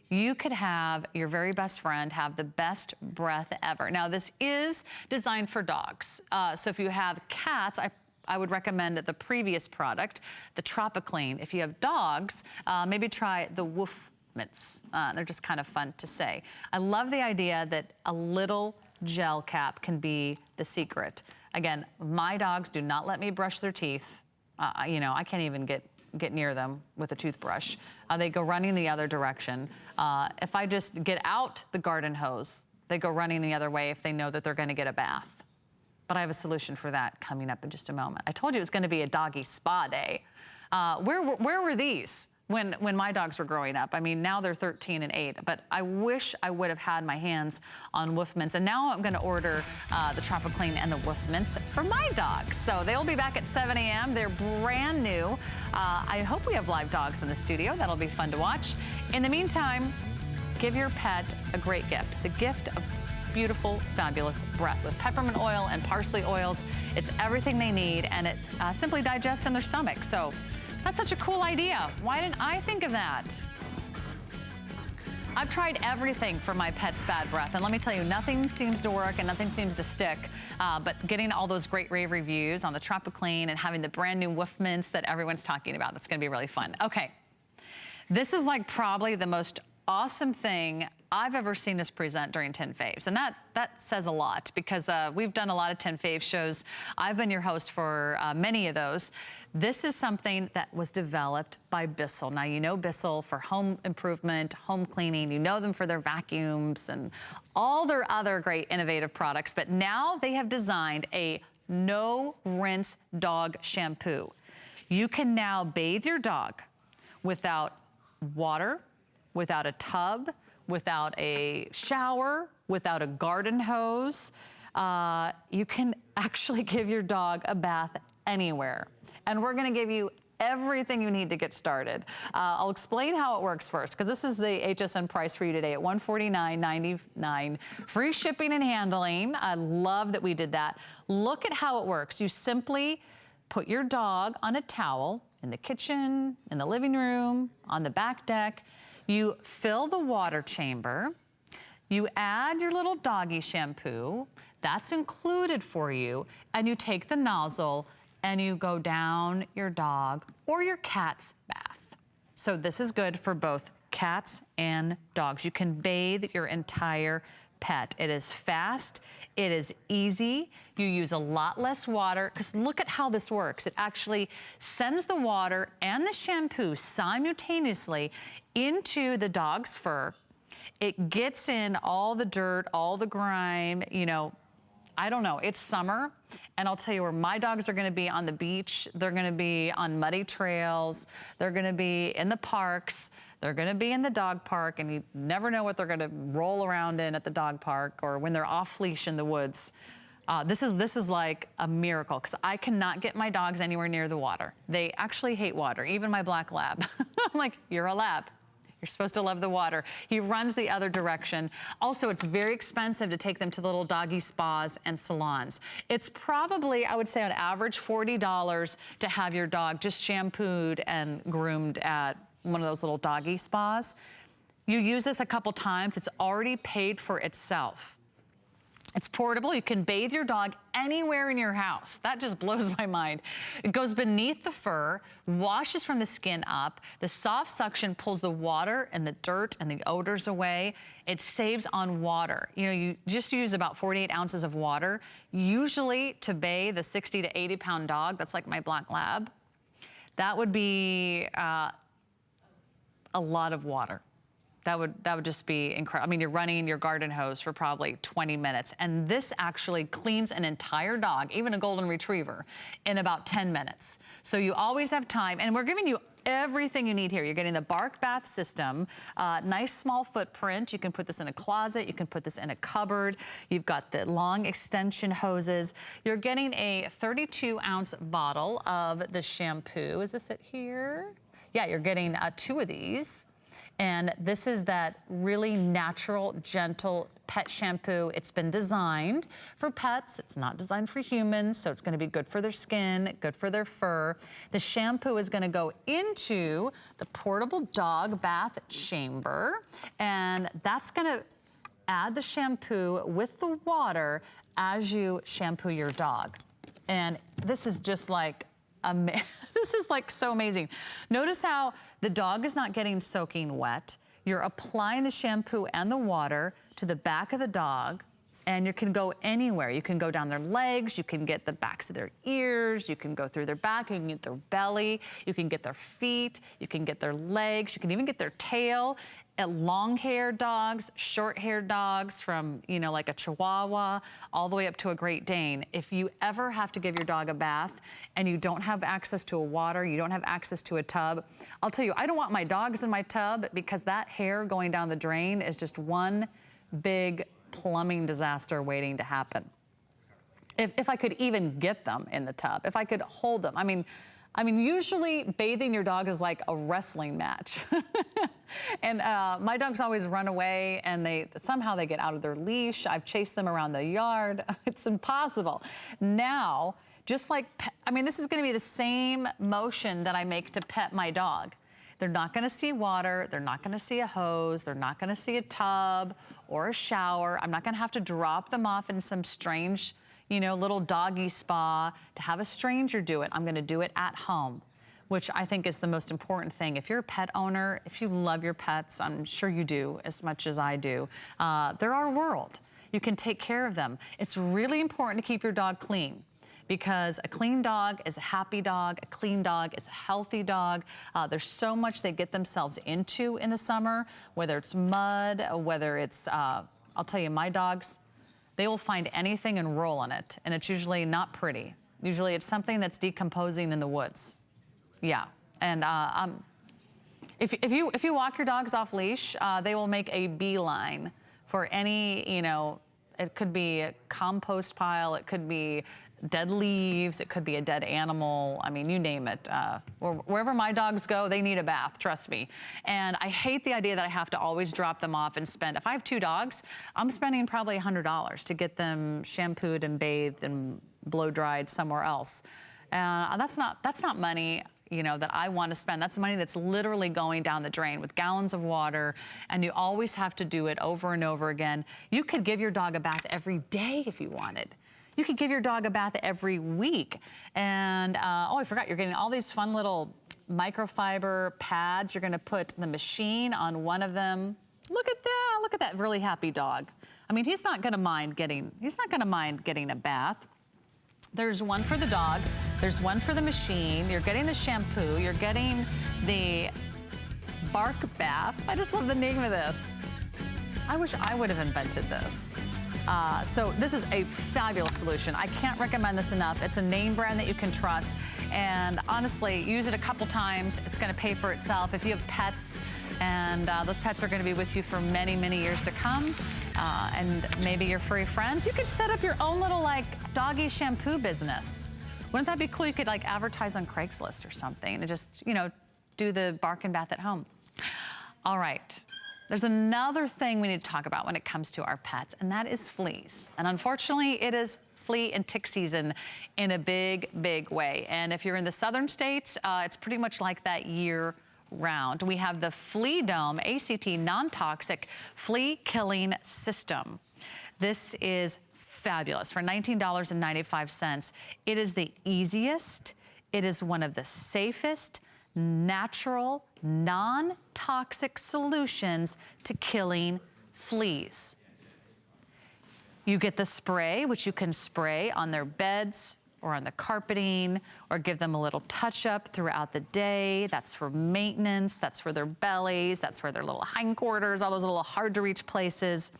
you could have your very best friend have the best breath ever. Now, this is designed for dogs. So if you have cats, I would recommend the previous product, the Tropiclean. If you have dogs, maybe try the Woof Mints. They're just kind of fun to say. I love the idea that a little gel cap can be the secret. Again, my dogs do not let me brush their teeth. You know, I can't even get near them with a toothbrush. They go running the other direction. If I just get out the garden hose, they go running the other way if they know that they're gonna get a bath. But I have a solution for that coming up in just a moment. I told you it was gonna be a doggy spa day. Where were these when my dogs were growing up? I mean, now they're 13 and 8, but I wish I would have had my hands on Woof Mints. And now I'm gonna order the Tropiclean and the Woof Mints for my dogs. So they'll be back at 7 a.m. They're brand new. I hope we have live dogs in the studio. That'll be fun to watch. In the meantime, give your pet a great gift. The gift of beautiful, fabulous breath with peppermint oil and parsley oils. It's everything they need, and it simply digests in their stomach. So that's such a cool idea. Why didn't I think of that? I've tried everything for my pet's bad breath, and let me tell you, nothing seems to work and nothing seems to stick. But getting all those great rave reviews on the Tropiclean and having the brand new Woof Mints that everyone's talking about, that's gonna be really fun. Okay, this is like probably the most awesome thing I've ever seen us present during 10 Faves. And that says a lot because we've done a lot of 10 Faves shows. I've been your host for many of those. This is something that was developed by Bissell. Now, you know Bissell for home improvement, home cleaning. You know them for their vacuums and all their other great innovative products. But now they have designed a no-rinse dog shampoo. You can now bathe your dog without water, without a tub, without a shower, without a garden hose. You can actually give your dog a bath anywhere. And we're gonna give you everything you need to get started. I'll explain how it works first, because this is the HSN price for you today at $149.99. Free shipping and handling. I love that we did that. Look at how it works. You simply put your dog on a towel in the kitchen, in the living room, on the back deck. You fill the water chamber. You add your little doggy shampoo. That's included for you. And you take the nozzle and you go down your dog or your cat's bath. So this is good for both cats and dogs. You can bathe your entire pet. It is fast, it is easy, you use a lot less water, because look at how this works. It actually sends the water and the shampoo simultaneously into the dog's fur. It gets in all the dirt, all the grime, you know, I don't know, it's summer, and I'll tell you where my dogs are gonna be on the beach, they're gonna be on muddy trails, they're gonna be in the parks, they're gonna be in the dog park, and you never know what they're gonna roll around in at the dog park or when they're off leash in the woods. This is like a miracle, because I cannot get my dogs anywhere near the water. They actually hate water, even my black lab. I'm like, you're a lab. You're supposed to love the water. He runs the other direction. Also, it's very expensive to take them to little doggy spas and salons. It's probably, I would say on average, $40 to have your dog just shampooed and groomed at one of those little doggy spas. You use this a couple times, it's already paid for itself. It's portable. You can bathe your dog anywhere in your house. That just blows my mind. It goes beneath the fur, washes from the skin up. The soft suction pulls the water and the dirt and the odors away. It saves on water. You know, you just use about 48 ounces of water, usually to bathe a 60 to 80 pound dog. That's like my black lab. That would be a lot of water. That would just be incredible. I mean, you're running your garden hose for probably 20 minutes, and this actually cleans an entire dog, even a golden retriever, in about 10 minutes. So you always have time, and we're giving you everything you need here. You're getting the bark bath system, nice small footprint. You can put this in a closet. You can put this in a cupboard. You've got the long extension hoses. You're getting a 32-ounce bottle of the shampoo. Is this it here? Yeah, you're getting 2 of these. And this is that really natural, gentle pet shampoo. It's been designed for pets. It's not designed for humans, so it's going to be good for their skin, good for their fur. The shampoo is going to go into the portable dog bath chamber, and that's going to add the shampoo with the water as you shampoo your dog. And this is just like this is like so amazing. Notice how the dog is not getting soaking wet. You're applying the shampoo and the water to the back of the dog, and you can go anywhere. You can go down their legs, you can get the backs of their ears, you can go through their back, you can get their belly, you can get their feet, you can get their legs, you can even get their tail. Long-haired dogs, short-haired dogs from, you know, like a Chihuahua, all the way up to a Great Dane. If you ever have to give your dog a bath and you don't have access to a water, you don't have access to a tub, I'll tell you, I don't want my dogs in my tub because that hair going down the drain is just one big plumbing disaster waiting to happen. If I could even get them in the tub, if I could hold them. I mean, usually bathing your dog is like a wrestling match. And my dogs always run away, and somehow they get out of their leash. I've chased them around the yard. It's impossible. Now, just like, this is gonna be the same motion that I make to pet my dog. They're not gonna see water, they're not gonna see a hose, they're not gonna see a tub or a shower. I'm not gonna have to drop them off in some strange, you know, little doggy spa to have a stranger do it. I'm gonna do it at home, which I think is the most important thing. If you're a pet owner, if you love your pets, I'm sure you do as much as I do, they're our world. You can take care of them. It's really important to keep your dog clean, because a clean dog is a happy dog, a clean dog is a healthy dog. There's so much they get themselves into in the summer, whether it's mud, whether it's, I'll tell you, my dogs, they will find anything and roll in it, and it's usually not pretty. Usually it's something that's decomposing in the woods. Yeah, and if you walk your dogs off leash, they will make a beeline for any, you know, it could be a compost pile, it could be dead leaves, it could be a dead animal. I mean, you name it. Wherever my dogs go, they need a bath, trust me. And I hate the idea that I have to always drop them off and spend, if I have 2 dogs, I'm spending probably $100 to get them shampooed and bathed and blow dried somewhere else. That's not money, you know, that I want to spend. That's money that's literally going down the drain with gallons of water, and you always have to do it over and over again. You could give your dog a bath every day if you wanted. You could give your dog a bath every week. And, oh, I forgot, you're getting all these fun little microfiber pads. You're gonna put the machine on one of them. Look at that really happy dog. I mean, he's not gonna mind getting a bath. There's one for the dog, there's one for the machine. You're getting the shampoo, you're getting the bark bath. I just love the name of this. I wish I would have invented this. So this is a fabulous solution. I can't recommend this enough. It's a name brand that you can trust. And honestly, use it a couple times. It's gonna pay for itself. If you have pets, and those pets are gonna be with you for many, many years to come, and maybe your furry friends, you could set up your own little like doggy shampoo business. Wouldn't that be cool? You could like advertise on Craigslist or something and just, you know, do the bark and bath at home. All right. There's another thing we need to talk about when it comes to our pets, and that is fleas. And unfortunately, it is flea and tick season in a big, big way. And if you're in the southern states, it's pretty much like that year round. We have the Flea Dome ACT non-toxic flea killing system. This is fabulous for $19.95. It is the easiest, it is one of the safest, natural, non-toxic solutions to killing fleas. You get the spray, which you can spray on their beds or on the carpeting, or give them a little touch-up throughout the day. That's for maintenance, that's for their bellies, that's for their little hindquarters, all those little hard-to-reach places.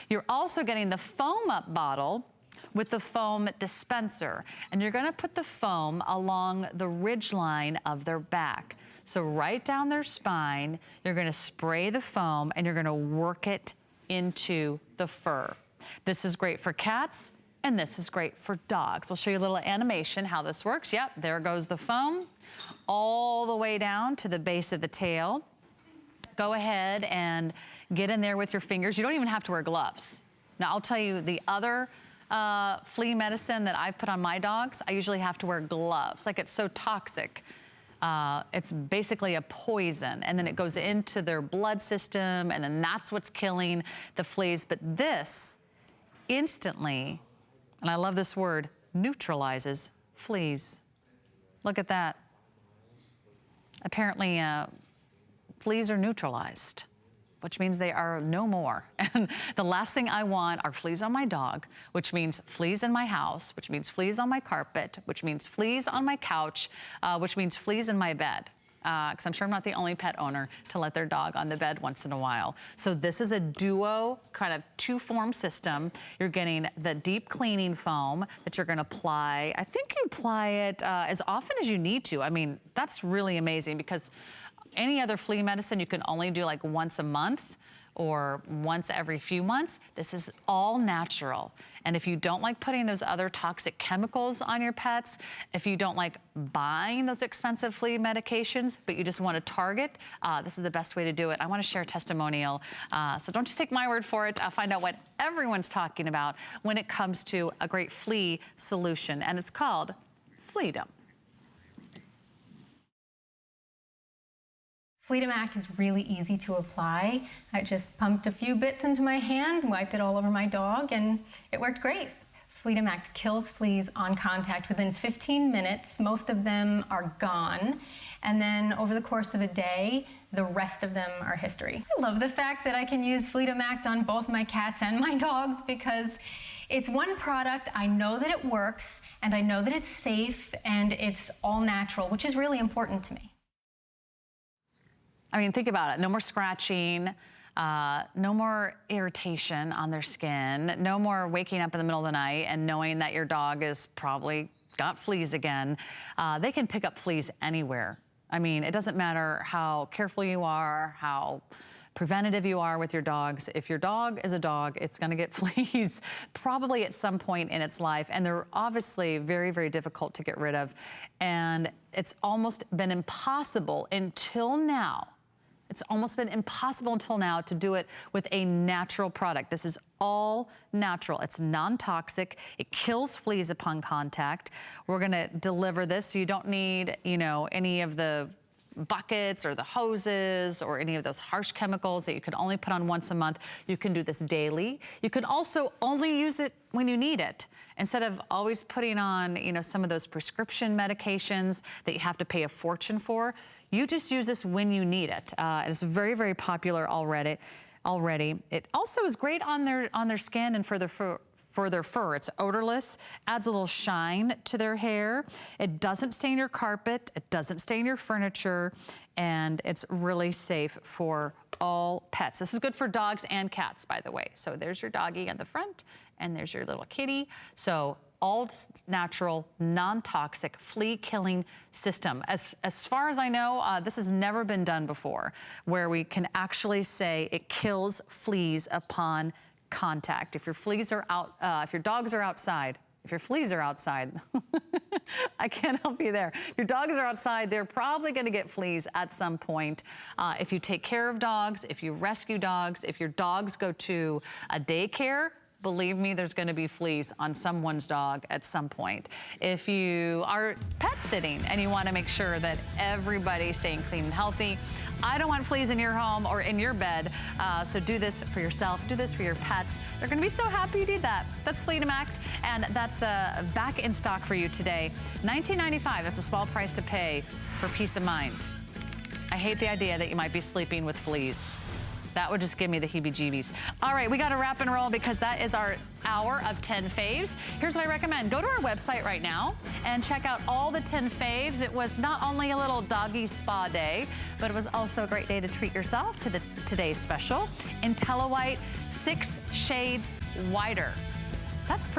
You're also getting the foam-up bottle with the foam dispenser, and you're gonna put the foam along the ridge line of their back. So right down their spine, you're gonna spray the foam and you're gonna work it into the fur. This is great for cats, and this is great for dogs. We'll show you a little animation how this works. Yep, there goes the foam all the way down to the base of the tail. Go ahead and get in there with your fingers. You don't even have to wear gloves. Now, I'll tell you the other flea medicine that I've put on my dogs, I usually have to wear gloves. Like, it's so toxic. It's basically a poison, and then it goes into their blood system, and then that's what's killing the fleas. But this instantly, and I love this word, neutralizes fleas. Look at that. Apparently, fleas are neutralized, which means they are no more. And the last thing I want are fleas on my dog, which means fleas in my house, which means fleas on my carpet, which means fleas on my couch, which means fleas in my bed. Because I'm sure I'm not the only pet owner to let their dog on the bed once in a while. So this is a duo, kind of two-form system. You're getting the deep cleaning foam that you're gonna apply. I think you apply it as often as you need to. I mean, that's really amazing, because any other flea medicine you can only do like once a month or once every few months. This is all natural. And if you don't like putting those other toxic chemicals on your pets, if you don't like buying those expensive flea medications, but you just want to target, this is the best way to do it. I want to share a testimonial. So don't just take my word for it. Find out what everyone's talking about when it comes to a great flea solution. And it's called Flea Dome. Fleedom Act is really easy to apply. I just pumped a few bits into my hand, wiped it all over my dog, and it worked great. Fleedom Act kills fleas on contact within 15 minutes. Most of them are gone. And then over the course of a day, the rest of them are history. I love the fact that I can use Fleedom Act on both my cats and my dogs, because it's one product. I know that it works, and I know that it's safe, and it's all natural, which is really important to me. I mean, think about it. No more scratching, no more irritation on their skin, no more waking up in the middle of the night and knowing that your dog is probably got fleas again. They can pick up fleas anywhere. I mean, it doesn't matter how careful you are, how preventative you are with your dogs. If your dog is a dog, it's gonna get fleas probably at some point in its life, and they're obviously very, very difficult to get rid of. And it's almost been impossible until now. It's almost been impossible until now to do it with a natural product. This is all natural. It's non-toxic. It kills fleas upon contact. We're gonna deliver this, so you don't need, any of the buckets or the hoses or any of those harsh chemicals that you can only put on once a month. You can do this daily. You can also only use it when you need it, instead of always putting on, some of those prescription medications that you have to pay a fortune for. You just use this when you need it. It's very, very popular already. It also is great on their skin and for their fur. It's odorless, adds a little shine to their hair. It doesn't stain your carpet, it doesn't stain your furniture, and it's really safe for all pets. This is good for dogs and cats, by the way. So there's your doggy on the front, and there's your little kitty. So all natural, non-toxic flea-killing system. As far as I know, this has never been done before, where we can actually say it kills fleas upon contact. If your fleas are out, if your dogs are outside, if your fleas are outside, I can't help you there. If your dogs are outside, they're probably gonna get fleas at some point. If you take care of dogs, if you rescue dogs, if your dogs go to a daycare, believe me, there's going to be fleas on someone's dog at some point. If you are pet sitting and you want to make sure that everybody's staying clean and healthy, I don't want fleas in your home or in your bed, so do this for yourself, do this for your pets. They're going to be so happy you did that. That's Freedom Act, and that's back in stock for you today. $19.95, that's a small price to pay for peace of mind. I hate the idea that you might be sleeping with fleas. That would just give me the heebie-jeebies. All right, we got to wrap and roll because that is our hour of 10 faves. Here's what I recommend. Go to our website right now and check out all the 10 faves. It was not only a little doggy spa day, but it was also a great day to treat yourself to today's special. IntelliWhite 6 shades whiter. That's pretty